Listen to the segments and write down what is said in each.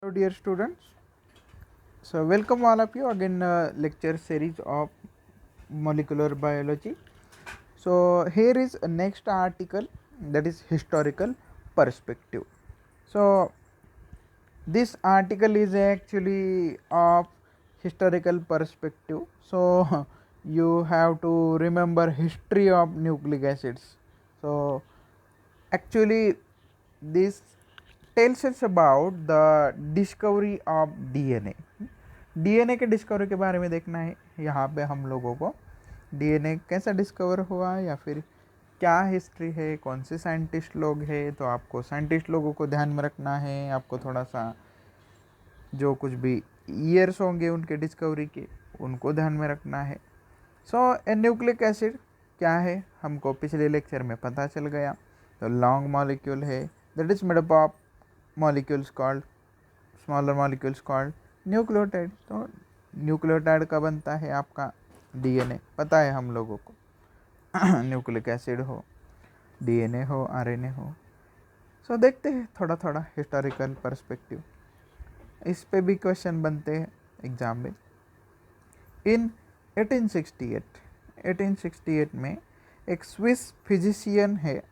Hello dear students, so welcome all of you again lecture series of molecular biology. So here is a next article, that is historical perspective. So this article is actually of historical perspective, so you have to remember history of nucleic acids. So actually this tells us about the discovery of DNA. DNA के discovery के बारे में देखना है यहाँ पे हम लोगों को। डीएनए कैसा डिस्कवर हुआ या फिर क्या हिस्ट्री है, कौन से साइंटिस्ट लोग हैं, तो आपको साइंटिस्ट लोगों को ध्यान में रखना है। आपको थोड़ा सा जो कुछ भी ईयर्स होंगे उनके डिस्कवरी के, उनको ध्यान में रखना है। सो ए न्यूक्लिक एसिड क्या है हमको पिछले लेक्चर में पता चल गया। तो लॉन्ग मॉलिक्यूल है, that is made up of molecules called smaller molecules called nucleotide. तो न्यूक्लियोटाइड का बनता है आपका डीएनए, पता है हम लोगों को। न्यूक्लिक एसिड हो, डीएनए हो, आरएनए हो। सो देखते हैं थोड़ा थोड़ा हिस्टोरिकल पर्सपेक्टिव, इस पे भी क्वेश्चन बनते हैं एग्जाम में। इन 1868 में एक स्विस फिजिशियन है।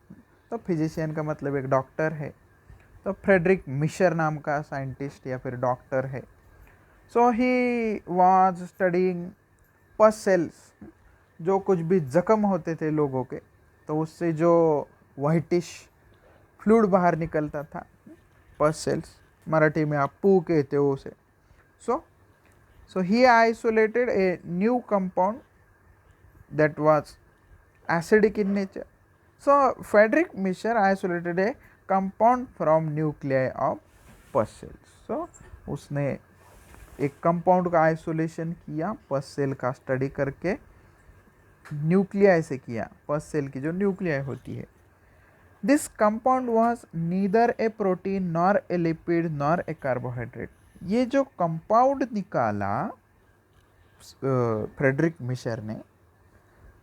तो फिजिशियन का मतलब एक डॉक्टर है। तो फ्रेडरिक मिशर नाम का साइंटिस्ट या फिर डॉक्टर है। So he was studying pus cells, जो कुछ भी जख्म होते थे लोगों के, तो उससे जो वाइटिश फ्लूइड बाहर निकलता था, पस सेल्स, मराठी में आप पू कहते हो उसे। So he isolated a new compound that was acidic in nature. So Friedrich Miescher isolated a compound from nuclei of pus cells. So उसने एक कंपाउंड का आइसोलेशन किया, पस सेल का स्टडी करके न्यूक्लियाई से किया, पस सेल की जो न्यूक्लियाई होती है। This compound was neither A protein nor a lipid nor a carbohydrate. ये जो कंपाउंड निकाला फ्रेडरिक मिशर ने,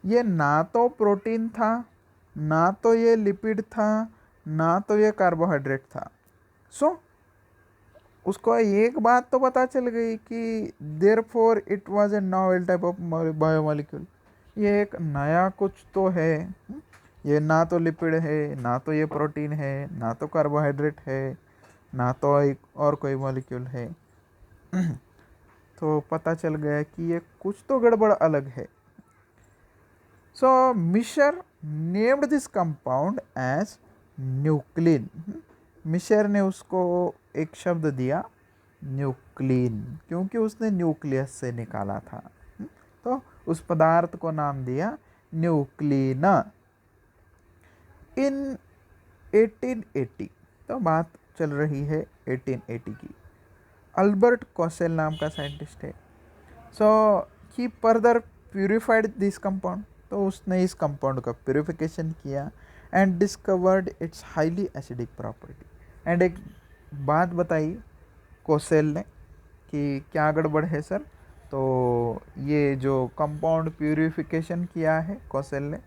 ये ना तो प्रोटीन था, ना तो ये लिपिड था, ना तो ये कार्बोहाइड्रेट था। सो उसको एक बात तो पता चल गई कि therefore it was a novel type of biomolecule. ये एक नया कुछ तो है। ये ना तो लिपिड है, ना तो ये प्रोटीन है, ना तो कार्बोहाइड्रेट है, ना तो एक और कोई मॉलिक्यूल है। तो पता चल गया कि ये कुछ तो गड़बड़ अलग है। So Miescher named this compound as nuclein. Miescher ने उसको एक शब्द दिया न्यूक्लिन, क्योंकि उसने न्यूक्लियस से निकाला था। तो उस पदार्थ को नाम दिया न्यूक्लिन। इन 1880, तो बात चल रही है 1880 की। अल्बर्ट कॉसेल नाम का साइंटिस्ट है। So he further purified this compound. तो उसने इस कंपाउंड का प्यूरिफिकेशन किया and discovered it's highly acidic property. And एक बात बताई कोसेल ने कि क्या गड़बड़ है सर। तो ये जो कंपाउंड प्यूरिफिकेशन किया है कोसेल ने,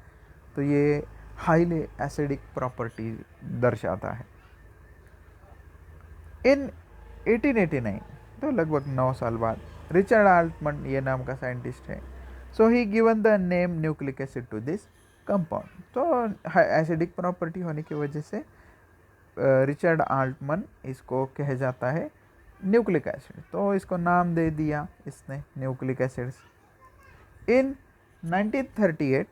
तो ये हाईली एसिडिक प्रॉपर्टी दर्शाता है। इन 1889, तो लगभग 9 साल बाद, रिचर्ड आल्टमन ये नाम का साइंटिस्ट है। So he given the name nucleic acid to this compound. तो एसिडिक प्रॉपर्टी होने की वजह से रिचर्ड आल्टमन इसको कहा जाता है न्यूक्लिक एसिड। तो इसको नाम दे दिया इसने nucleic acids. In 1938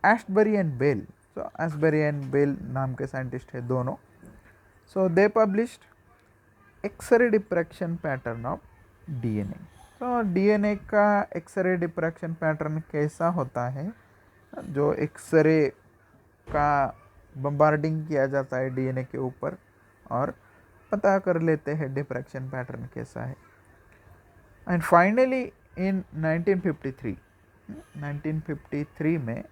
Astbury and Bell, so Astbury and Bell नाम के साइंटिस्ट है दोनों। So they published X-ray diffraction pattern of DNA. तो डीएनए का एक्सरे डिफ्रैक्शन पैटर्न कैसा होता है, जो एक्सरे का बम्बार्डिंग किया जाता है डीएनए के ऊपर और पता कर लेते हैं डिफ्रैक्शन पैटर्न कैसा है। एंड फाइनली इन 1953 में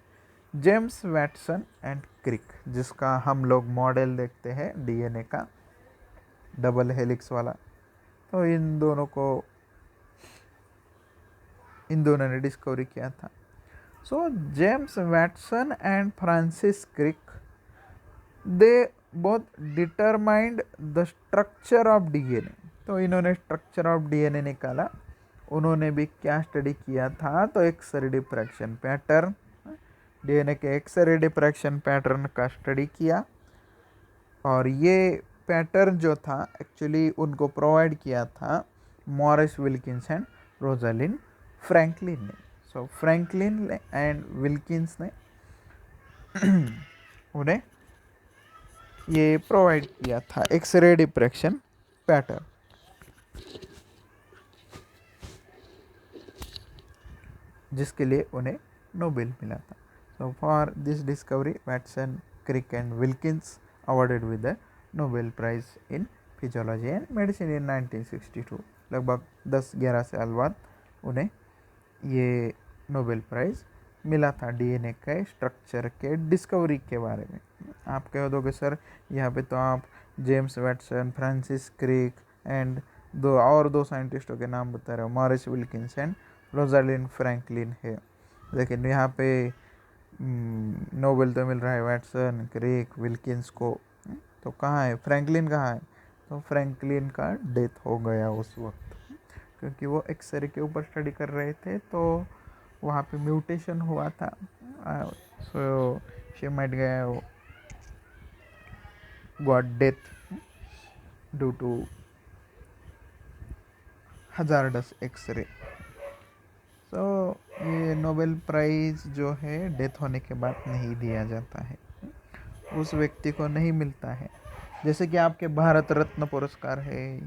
जेम्स वैटसन एंड क्रिक, जिसका हम लोग मॉडल देखते हैं डीएनए का डबल हेलिक्स वाला, तो इन दोनों ने डिस्कवरी किया था। So James Watson and Francis Crick, they both determined the structure of DNA. तो इन्होंने स्ट्रक्चर ऑफ डीएनए निकाला। उन्होंने भी क्या स्टडी किया था, तो एक्स-रे डिफ्रैक्शन पैटर्न, डीएनए के एक्स-रे डिफ्रैक्शन पैटर्न का स्टडी किया। और ये पैटर्न जो था एक्चुअली उनको प्रोवाइड किया था Morris Wilkins and Rosalind Franklin ने। सो फ्रैंकलिन एंड विल्किंस ने उन्हें ये प्रोवाइड किया था एक्स-रे डिफ्रैक्शन पैटर्न, जिसके लिए उन्हें नोबेल मिला था। So for this discovery Watson, Crick and Wilkins awarded with the Nobel prize in physiology and medicine in 1962। लगभग 10-11 साल बाद उन्हें ये नोबेल प्राइज़ मिला था डीएनए के स्ट्रक्चर के डिस्कवरी के बारे में। आप कह दोगे सर यहाँ पे तो आप James Watson, Francis Crick and दो साइंटिस्टों के नाम बता रहे हो, Morris Wilkins and Rosalind Franklin है, लेकिन यहाँ पे नोबेल तो मिल रहा है वैटसन, क्रिक, विल्किंस को, तो कहाँ है फ्रैंकलिन, कहाँ है? तो फ्रैंकलिन का डेथ हो गया उस वक्त, क्योंकि वो एक्सरे के ऊपर स्टडी कर रहे थे, तो वहाँ पे म्यूटेशन हुआ था। So she might got death due to hazardous X-ray. सो ये नोबेल प्राइज़ जो है डेथ होने के बाद नहीं दिया जाता है, उस व्यक्ति को नहीं मिलता है। जैसे कि आपके भारत रत्न पुरस्कार है,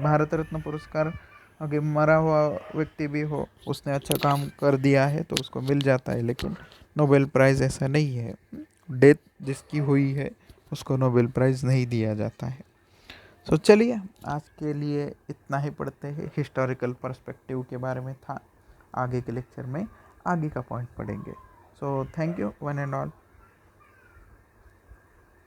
भारत रत्न पुरस्कार अगर मरा हुआ व्यक्ति भी हो, उसने अच्छा काम कर दिया है तो उसको मिल जाता है, लेकिन नोबेल प्राइज़ ऐसा नहीं है। डेथ जिसकी हुई है उसको नोबेल प्राइज़ नहीं दिया जाता है। सो चलिए आज के लिए इतना ही पढ़ते हैं, हिस्टोरिकल पर्सपेक्टिव के बारे में था। आगे के लेक्चर में आगे का पॉइंट पढ़ेंगे। So thank you one and all.